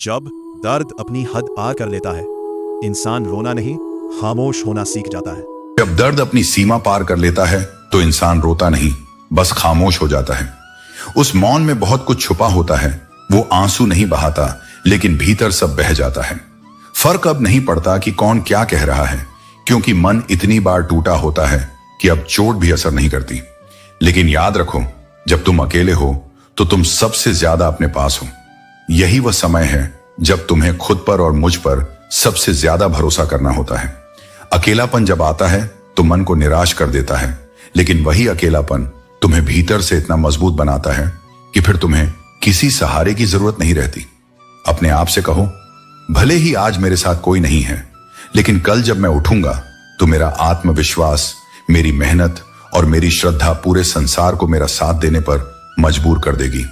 जब दर्द अपनी हद पार कर लेता है, इंसान रोना नहीं, खामोश होना सीख जाता है। जब दर्द अपनी सीमा पार कर लेता है तो इंसान रोता नहीं, बस खामोश हो जाता है। उस मौन में बहुत कुछ छुपा होता है। वो आंसू नहीं बहाता, लेकिन भीतर सब बह जाता है। फर्क अब नहीं पड़ता कि कौन क्या कह रहा है, क्योंकि मन इतनी बार टूटा होता है कि अब चोट भी असर नहीं करती। लेकिन याद रखो, जब तुम अकेले हो तो तुम सबसे ज्यादा अपने पास हो। यही वह समय है जब तुम्हें खुद पर और मुझ पर सबसे ज्यादा भरोसा करना होता है। अकेलापन जब आता है तो मन को निराश कर देता है, लेकिन वही अकेलापन तुम्हें भीतर से इतना मजबूत बनाता है कि फिर तुम्हें किसी सहारे की जरूरत नहीं रहती। अपने आप से कहो, भले ही आज मेरे साथ कोई नहीं है, लेकिन कल जब मैं उठूंगा तो मेरा आत्मविश्वास, मेरी मेहनत और मेरी श्रद्धा पूरे संसार को मेरा साथ देने पर मजबूर कर देगी।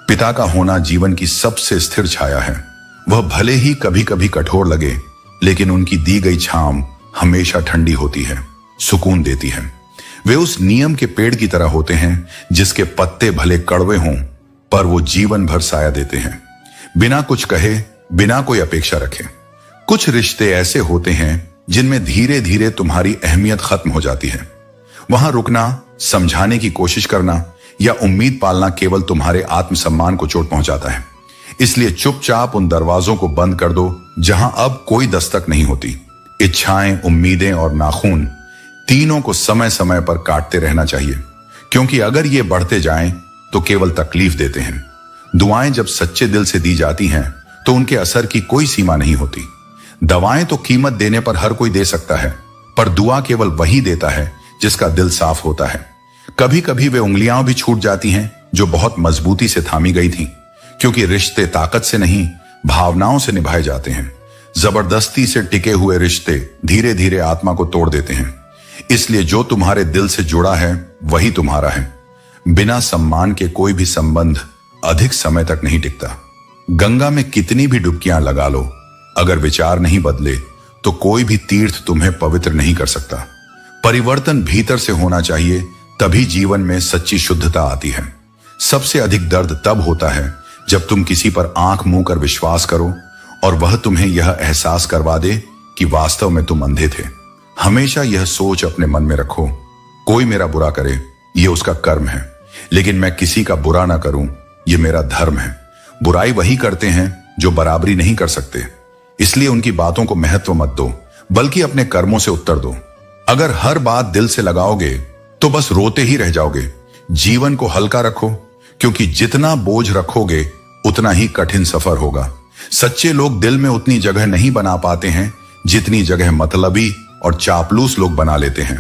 पिता का होना जीवन की सबसे स्थिर छाया है। वह भले ही कभी कभी कठोर लगे, लेकिन उनकी दी गई छांव हमेशा ठंडी होती है, सुकून देती है। वे उस नियम के पेड़ की तरह होते हैं जिसके पत्ते भले कड़वे हों, पर वो जीवन भर साया देते हैं, बिना कुछ कहे, बिना कोई अपेक्षा रखे। कुछ रिश्ते ऐसे होते हैं जिनमें धीरे धीरे तुम्हारी अहमियत खत्म हो जाती है। वहां रुकना, समझाने की कोशिश करना या उम्मीद पालना केवल तुम्हारे आत्मसम्मान को चोट पहुंचाता है। इसलिए चुपचाप उन दरवाजों को बंद कर दो जहां अब कोई दस्तक नहीं होती। इच्छाएं, उम्मीदें और नाखून तीनों को समय समय पर काटते रहना चाहिए, क्योंकि अगर ये बढ़ते जाएं तो केवल तकलीफ देते हैं। दुआएं जब सच्चे दिल से दी जाती हैं तो उनके असर की कोई सीमा नहीं होती। दवाएं तो कीमत देने पर हर कोई दे सकता है, पर दुआ केवल वही देता है जिसका दिल साफ होता है। कभी कभी वे उंगलियां भी छूट जाती हैं जो बहुत मजबूती से थामी गई थीं, क्योंकि रिश्ते ताकत से नहीं, भावनाओं से निभाए जाते हैं। जबरदस्ती से टिके हुए रिश्ते धीरे धीरे आत्मा को तोड़ देते हैं। इसलिए जो तुम्हारे दिल से जुड़ा है वही तुम्हारा है। बिना सम्मान के कोई भी संबंध अधिक समय तक नहीं टिकता। गंगा में कितनी भी डुबकियां लगा लो, अगर विचार नहीं बदले तो कोई भी तीर्थ तुम्हें पवित्र नहीं कर सकता। परिवर्तन भीतर से होना चाहिए, तभी जीवन में सच्ची शुद्धता आती है। सबसे अधिक दर्द तब होता है जब तुम किसी पर आंख मूंद कर विश्वास करो और वह तुम्हें यह एहसास करवा दे कि वास्तव में तुम अंधे थे। हमेशा यह सोच अपने मन में रखो, कोई मेरा बुरा करे यह उसका कर्म है, लेकिन मैं किसी का बुरा ना करूं यह मेरा धर्म है। बुराई वही करते हैं जो बराबरी नहीं कर सकते, इसलिए उनकी बातों को महत्व मत दो, बल्कि अपने कर्मों से उत्तर दो। अगर हर बात दिल से लगाओगे तो बस रोते ही रह जाओगे। जीवन को हल्का रखो, क्योंकि जितना बोझ रखोगे उतना ही कठिन सफर होगा। सच्चे लोग दिल में उतनी जगह नहीं बना पाते हैं जितनी जगह मतलबी और चापलूस लोग बना लेते हैं,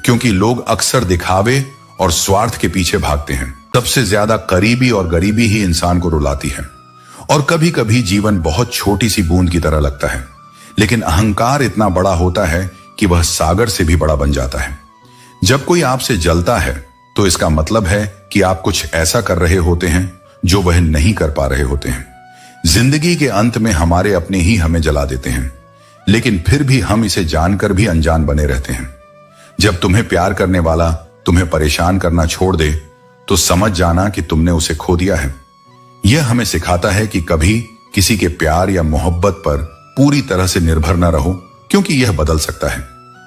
क्योंकि लोग अक्सर दिखावे और स्वार्थ के पीछे भागते हैं। सबसे ज्यादा करीबी और गरीबी ही इंसान को रुलाती है। और कभी कभी जीवन बहुत छोटी सी बूंद की तरह लगता है, लेकिन अहंकार इतना बड़ा होता है कि वह सागर से भी बड़ा बन जाता है। जब कोई आपसे जलता है तो इसका मतलब है कि आप कुछ ऐसा कर रहे होते हैं जो वह नहीं कर पा रहे होते हैं। जिंदगी के अंत में हमारे अपने ही हमें जला देते हैं, लेकिन फिर भी हम इसे जानकर भी अनजान बने रहते हैं। जब तुम्हें प्यार करने वाला तुम्हें परेशान करना छोड़ दे तो समझ जाना कि तुमने उसे खो दिया है। यह हमें सिखाता है कि कभी किसी के प्यार या मोहब्बत पर पूरी तरह से निर्भर न रहो, क्योंकि यह बदल सकता है।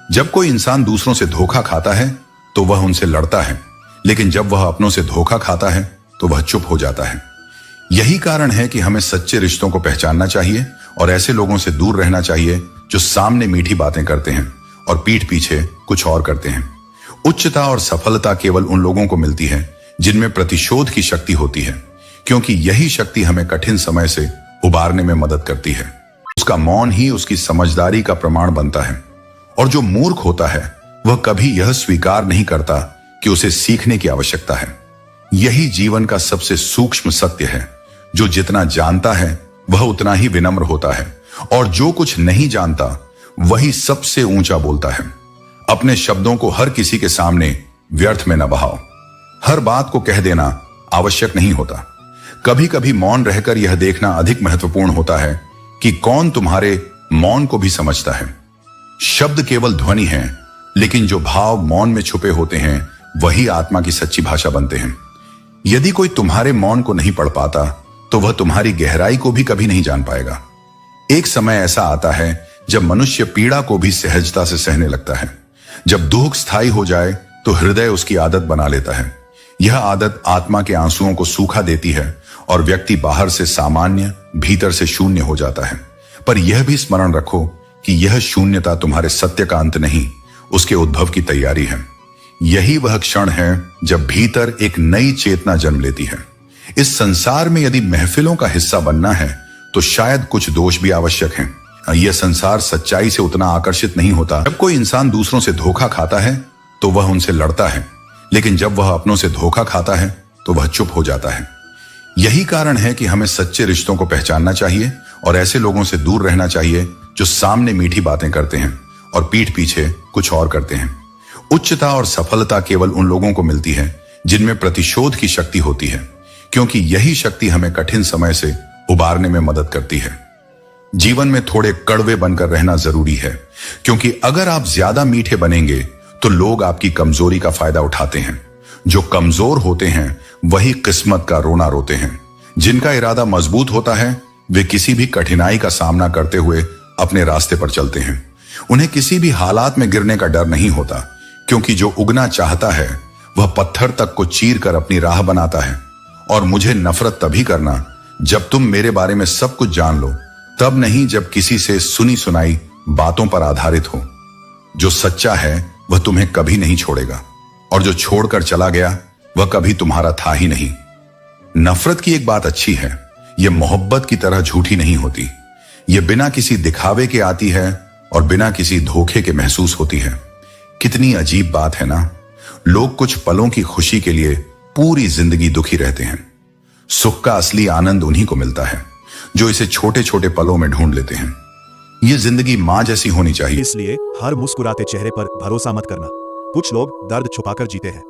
जब कोई इंसान दूसरों से धोखा खाता है तो वह उनसे लड़ता है, लेकिन जब वह अपनों से धोखा खाता है तो वह चुप हो जाता है। यही कारण है कि हमें सच्चे रिश्तों को पहचानना चाहिए और ऐसे लोगों से दूर रहना चाहिए जो सामने मीठी बातें करते हैं और पीठ पीछे कुछ और करते हैं। उच्चता और सफलता केवल उन लोगों को मिलती है जिनमें प्रतिशोध की शक्ति होती है, क्योंकि यही शक्ति हमें कठिन समय से उबारने में मदद करती है। उसका मौन ही उसकी समझदारी का प्रमाण बनता है। और जो मूर्ख होता है वह कभी यह स्वीकार नहीं करता कि उसे सीखने की आवश्यकता है। यही जीवन का सबसे सूक्ष्म सत्य है। जो जितना जानता है वह उतना ही विनम्र होता है, और जो कुछ नहीं जानता वही सबसे ऊंचा बोलता है। अपने शब्दों को हर किसी के सामने व्यर्थ में न बहाओ। हर बात को कह देना आवश्यक नहीं होता। कभी कभी मौन रहकर यह देखना अधिक महत्वपूर्ण होता है कि कौन तुम्हारे मौन को भी समझता है। शब्द केवल ध्वनि है, लेकिन जो भाव मौन में छुपे होते हैं वही आत्मा की सच्ची भाषा बनते हैं। यदि कोई तुम्हारे मौन को नहीं पढ़ पाता तो वह तुम्हारी गहराई को भी कभी नहीं जान पाएगा। एक समय ऐसा आता है जब मनुष्य पीड़ा को भी सहजता से सहने लगता है। जब दुख स्थायी हो जाए तो हृदय उसकी आदत बना लेता है। यह आदत आत्मा के आंसुओं को सूखा देती है और व्यक्ति बाहर से सामान्य, भीतर से शून्य हो जाता है। पर यह भी स्मरण रखो कि यह शून्यता तुम्हारे सत्य का अंत नहीं, उसके उद्भव की तैयारी है। यही वह क्षण है जब भीतर एक नई चेतना जन्म लेती है। इस संसार में यदि महफिलों का हिस्सा बनना है तो शायद कुछ दोष भी आवश्यक हैं। यह संसार सच्चाई से उतना आकर्षित नहीं होता। जब कोई इंसान दूसरों से धोखा खाता है तो वह उनसे लड़ता है, लेकिन जब वह अपनों से धोखा खाता है तो वह चुप हो जाता है। यही कारण है कि हमें सच्चे रिश्तों को पहचानना चाहिए और ऐसे लोगों से दूर रहना चाहिए जो सामने मीठी बातें करते हैं और पीठ पीछे कुछ और करते हैं। उच्चता और सफलता केवल उन लोगों को मिलती है जिनमें प्रतिशोध की शक्ति होती है, क्योंकि यही शक्ति हमें कठिन समय से उबारने में मदद करती है। जीवन में थोड़े कड़वे बनकर रहना जरूरी है, क्योंकि अगर आप ज्यादा मीठे बनेंगे तो लोग आपकी कमजोरी का फायदा उठाते हैं। जो कमजोर होते हैं वही किस्मत का रोना रोते हैं। जिनका इरादा मजबूत होता है वे किसी भी कठिनाई का सामना करते हुए अपने रास्ते पर चलते हैं। उन्हें किसी भी हालात में गिरने का डर नहीं होता, क्योंकि जो उगना चाहता है वह पत्थर तक को चीर कर अपनी राह बनाता है। और मुझे नफरत तभी करना जब तुम मेरे बारे में सब कुछ जान लो, तब नहीं जब किसी से सुनी सुनाई बातों पर आधारित हो। जो सच्चा है वह तुम्हें कभी नहीं छोड़ेगा, और जो छोड़कर चला गया वह कभी तुम्हारा था ही नहीं। नफरत की एक बात अच्छी है, यह मोहब्बत की तरह झूठी नहीं होती। यह बिना किसी दिखावे के आती है और बिना किसी धोखे के महसूस होती है। कितनी अजीब बात है ना, लोग कुछ पलों की खुशी के लिए पूरी जिंदगी दुखी रहते हैं। सुख का असली आनंद उन्हीं को मिलता है जो इसे छोटे छोटे पलों में ढूंढ लेते हैं। यह जिंदगी मां जैसी होनी चाहिए। इसलिए हर मुस्कुराते चेहरे पर भरोसा मत करना। कुछ लोग दर्द छुपाकर जीते हैं।